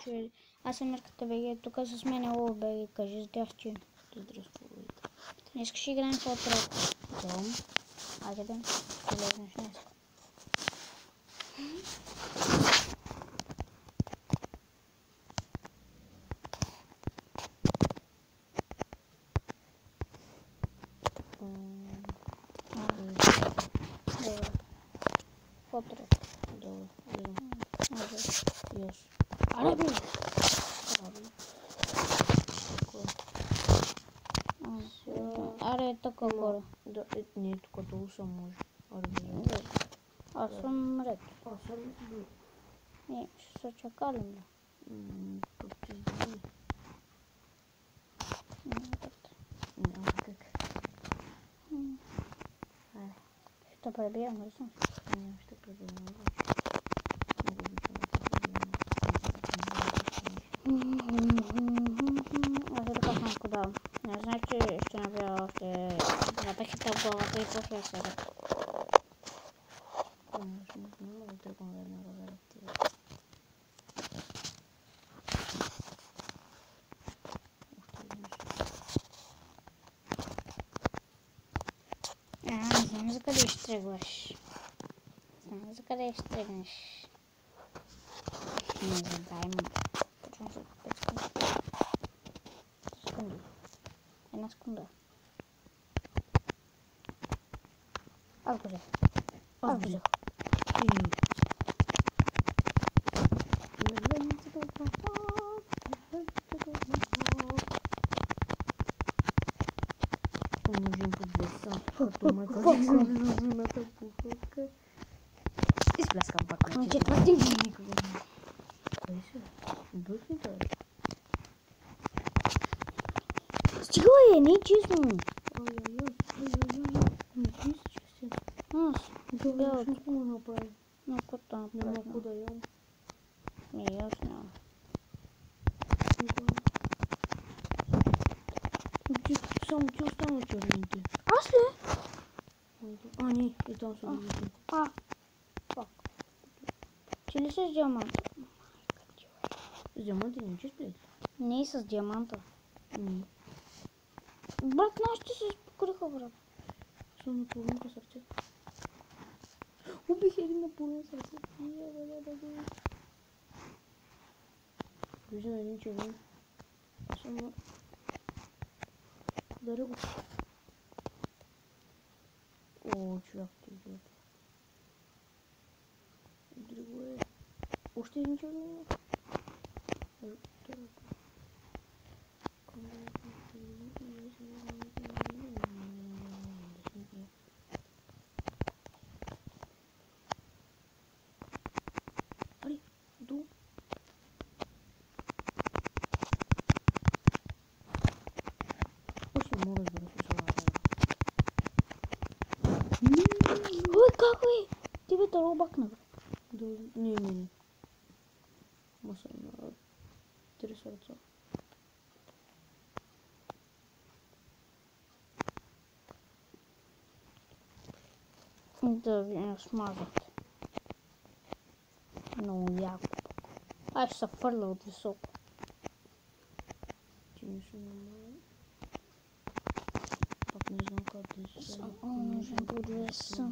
че аз съм Мирката БГ, тук с мен е Лово БГ, кажи здрасти. Здравствуйте. Не искаш да играем в отряд? Дом. Айде да, ще влезнеш днес. Добре. В отряд. Добре, идем. Айде. Яш. Араби! Кой? Аре, така горе. Да, не, тук долу съм може. Аз съм ред. Аз съм долу. Не, ще се чакалим, бе. Как ти издали? Няма как. Айде. Ще пребием, не съм. Не, ще пребием. Много обичам да пребием. Аз е така съм подавам. Не знае, че ще набия още двата хита в главата и после да се ред. Не знам да тръгвам да не разарят тия. Не знам за къде ще тръгваш. Знам за къде ще тръгнеш. Не задай му. Почвам след 5 секунди. 3 секунди. 1 секунда. Аз го взех. Аз го взех. Умножим по 200. Изпляскам пак на четвърти. Кой си? Духи да. Стига е, не е честно. Не си честен. Аз. Добре, ще го направи. Но какво Няма направя? какво да ям. Не, аз нямам. Само ти остана черните. Аз ли? А, не, и там са другите. Фак. Ти ли с диаманта? С диаманти не чеш, блядь? Не и с диаманта. Не. Брат, нашите се покриха, брат. Само на половинка сърце. Убих един на половина сърце. Виждам един червен. Само... Даря го. О, човек ти идиот. Друго е. Още един червен. Аре, долу. Още мога да разбера смисъла. Ой, как бе? Ти бе ролбакна, бе. Не. Маса на 3 сърца. Да ви смазат. Много яко. Аз ще се фърля от високо. Ти не си нормален. Пак не знам къде си. Нужен подвеса.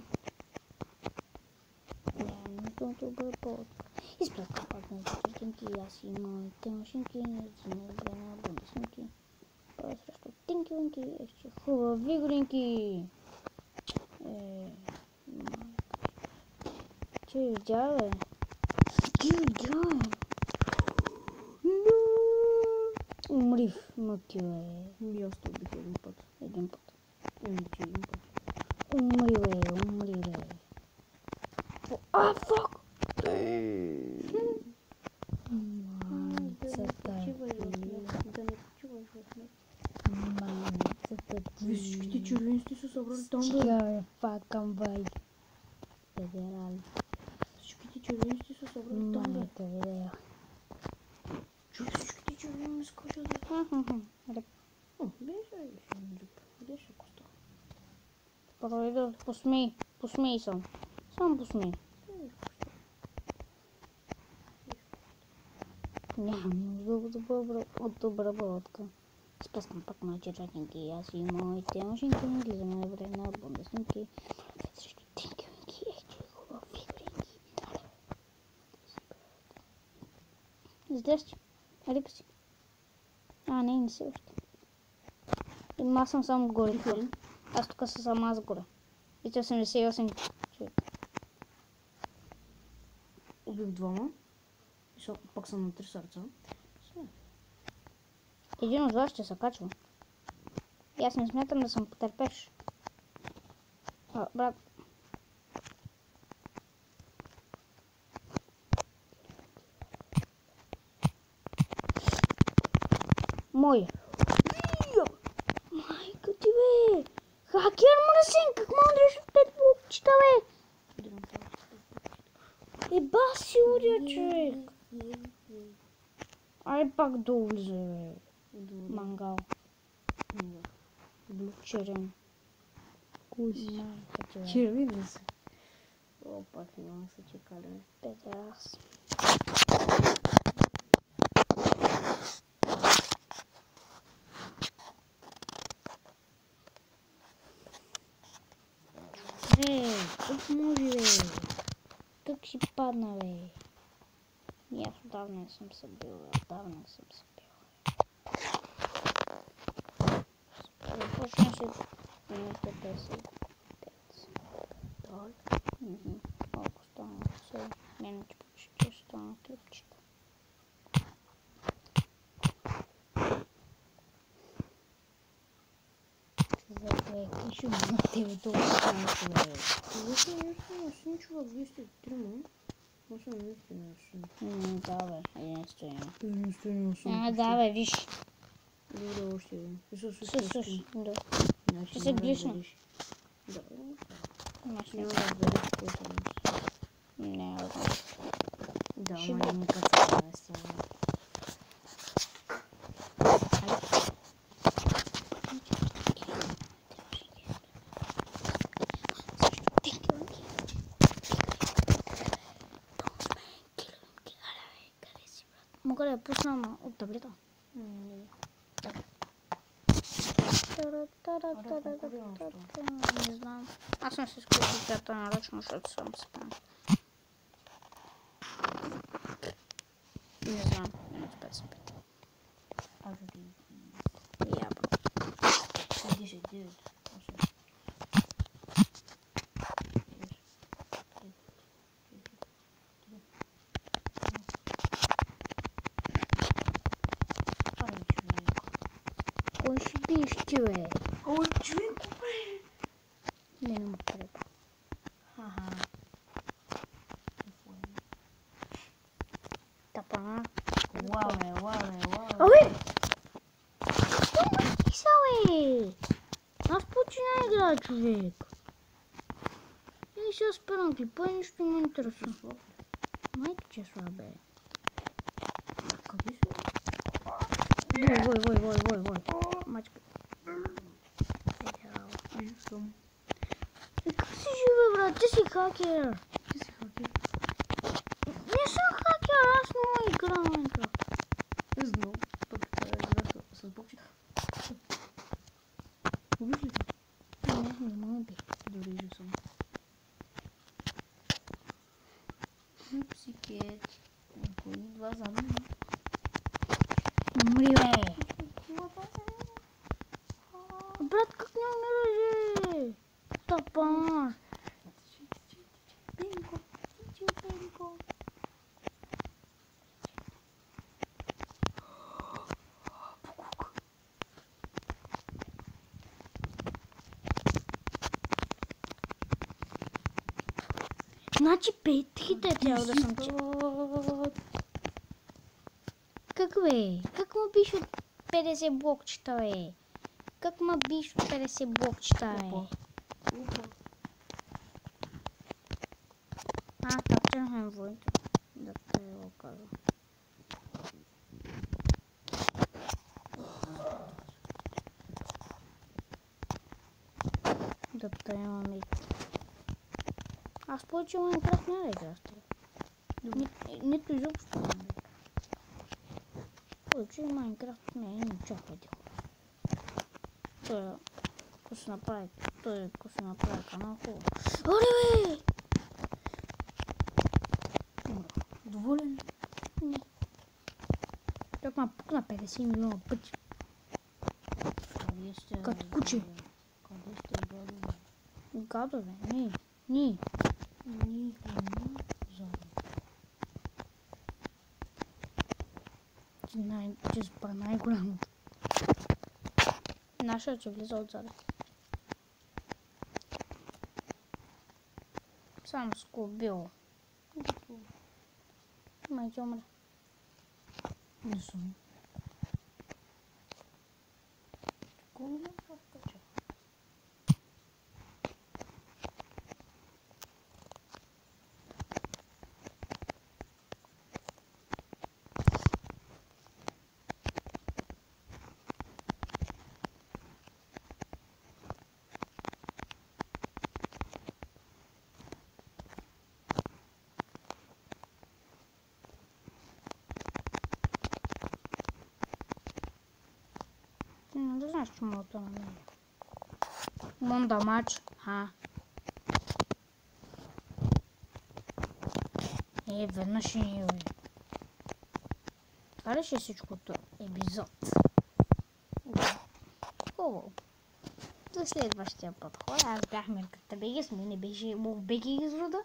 Не да обработка. Изпратка пак на картинки и аз и моите машинки. Взима време бонусинки. Пара срещу тинки-линки. Ще хубави горинки. Ти видя, бе? Ти видя, бе? Умри в мъки, бе. И аз те убих един път. Един път. Ти един път. Умри, бе. А, фак! Майцата ти. Да не почиваш в мен. Майцата ти. Всичките червени сте се събрали там, бе. Стига, бе, факам, бай. Федерали. Всичките червени сте се събрали там, бе. Майка, бе. Чуй, всичките червени ми скачат, бе. Беше коста. Пройда, посмей съм. Само посмей. Нямам нужда от обработка. Спускам пак на червенки. Аз и моите машинки излизаме на време на бундесники. Срещу тинкивинки. Че хубаво фигуринки. Здрасти. Али си? Не си още. Аз съм само горе. Аз тук съм само аз горе. И 88 човек. Убих двама. Пак съм на 3 сърца. Един от вас ще се качва. И аз не смятам да съм потърпеш. Брат. Мой. Майка ти бе. Хакер мръсен. Как мога да реши 5 блокчета бе? Еба си уря човек. Ай пак да улезе бе. Мангал. Черен. Кой си? Червен ли си? Опа, фигурно се чекали. Педрас. Как може бе? Как си падна бе? И аз отдавна не съм се бил, Започна се минута 55. Колко стана? Все минути почти стана клипчета. Пишу на тебе толкова малко бе. Защо не чувак, вие сте трима? Аз съм единствено. Да бе, единствено. Единствено съм. Да бе, виж. Добре, още един. Слушай, да. Ще се гришна. Да. Няма да разбереш какво е. Не, да, ама не кацка на стена. Мога да я пусна от таблета? Не знам. Аз съм се скрутил тята нарочно, защото съм спан. Не знам. Минус 55. Я просто. 10-9. Кой ще биеш ти, бе? Ой, човек, бе! Не ме трябва. Тапана. Уау. Абе! Какво ме писа, бе? Аз почина игра, човек. И сега спирам клипа и нищо не ме интересува. Майка че слабе. Къде си? Вой. Мачка. Съм. Как си живе, брат? Ти си хакер. Не съм хакер, аз не играм Майнкрафт. Не знам. Пък това е игра с бокче. Убих ли ти? Не ме уби. Дори жив съм. Псикет. Някой идва за мен. Умри, бе. Брат, как не умираш, Тапан. Пенко. Значи 5 хита е трябва да съм чекал. Как бе? Как му биш от 50 блокчета, бе? Как ма биш от 50 блокчета, бе? Тапчахме войто. Да те го казвам. Да те имаме. Аз повече Майнкрафт не да игра с теб. Нито изобщо не игра. Хубаво, че Майнкрафт не е чакайте. Той, ако се направи канал, хубаво. Оле, бе! Доволен? Не. Той ма пукна 50 милиона пъти. Като куче. Къде сте гадове? Гадове, ни. Ти спа най-голямото. Наша че влиза отзаде. Само скубил. Май ти умре. Не съм. Колко кача? Не знаеш, че мога да намеря. Мон да мач. Веднъж не е. Това ли ще е всичкото епизод? Хубаво. До следващия път. Хора, аз бях Мирката Беги, с мен беше Бог Беги изрода.